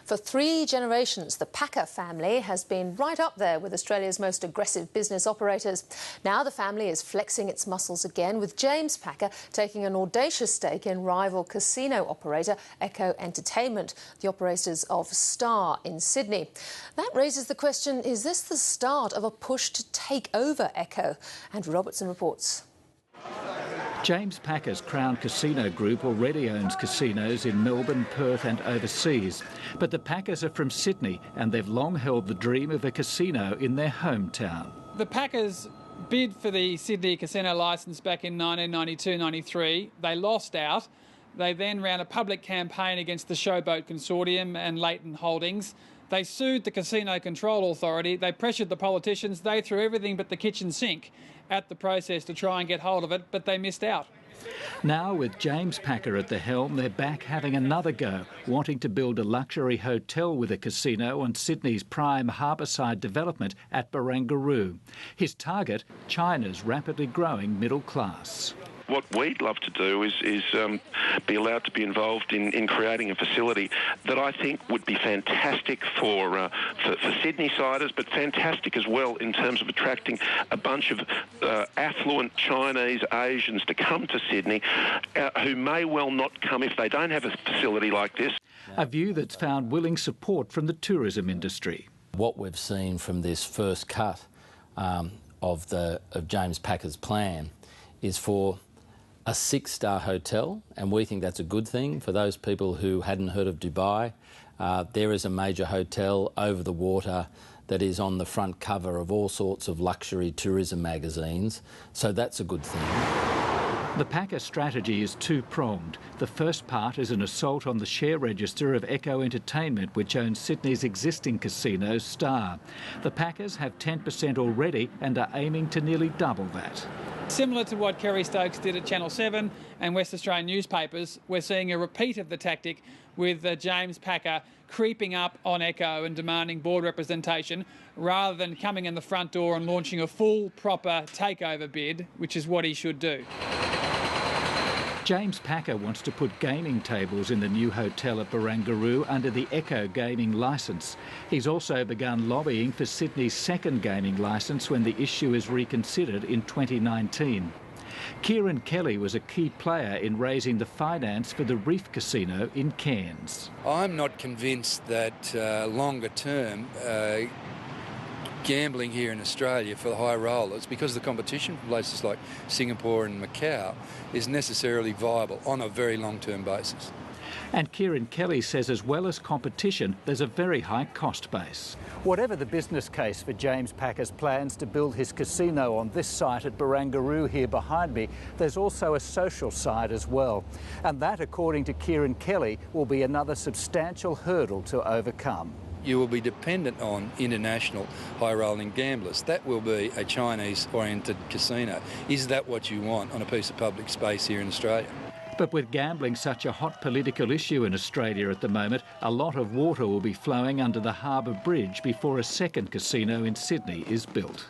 For 3 generations, the Packer family has been right up there with Australia's most aggressive business operators. Now the family is flexing its muscles again, with James Packer taking an audacious stake in rival casino operator Echo Entertainment, the operators of Star in Sydney. That raises the question, is this the start of a push to take over Echo? Andrew Robertson reports. James Packer's Crown Casino Group already owns casinos in Melbourne, Perth and overseas. But the Packers are from Sydney and they've long held the dream of a casino in their hometown. The Packers bid for the Sydney casino licence back in 1992-93. They lost out. They then ran a public campaign against the Showboat Consortium and Leighton Holdings. They sued the Casino Control Authority. They pressured the politicians. They threw everything but the kitchen sink at the process to try and get hold of it, but they missed out. Now, with James Packer at the helm, they're back having another go, wanting to build a luxury hotel with a casino on Sydney's prime harbourside development at Barangaroo. His target, China's rapidly growing middle class. What we'd love to do is be allowed to be involved in creating a facility that I think would be fantastic for Sydney-siders, but fantastic as well in terms of attracting a bunch of affluent Chinese, Asians to come to Sydney who may well not come if they don't have a facility like this. A view that's found willing support from the tourism industry. What we've seen from this first cut of James Packer's plan is for a 6-star hotel, and we think that's a good thing for those people who hadn't heard of Dubai. There is a major hotel over the water that is on the front cover of all sorts of luxury tourism magazines, so that's a good thing. The Packer strategy is two-pronged. The first part is an assault on the share register of Echo Entertainment, which owns Sydney's existing casino, Star. The Packers have 10% already and are aiming to nearly double that. Similar to what Kerry Stokes did at Channel 7 and West Australian newspapers, we're seeing a repeat of the tactic with James Packer creeping up on Echo and demanding board representation rather than coming in the front door and launching a full, proper takeover bid, which is what he should do. James Packer wants to put gaming tables in the new hotel at Barangaroo under the Echo gaming licence. He's also begun lobbying for Sydney's second gaming licence when the issue is reconsidered in 2019. Kieran Kelly was a key player in raising the finance for the Reef Casino in Cairns. I'm not convinced that longer term gambling here in Australia for the high rollers, because the competition from places like Singapore and Macau is necessarily viable on a very long-term basis. And Kieran Kelly says as well as competition, there's a very high cost base. Whatever the business case for James Packer's plans to build his casino on this site at Barangaroo here behind me, there's also a social side as well. And that, according to Kieran Kelly, will be another substantial hurdle to overcome. You will be dependent on international high-rolling gamblers. That will be a Chinese-oriented casino. Is that what you want on a piece of public space here in Australia? But with gambling such a hot political issue in Australia at the moment, a lot of water will be flowing under the Harbour Bridge before a second casino in Sydney is built.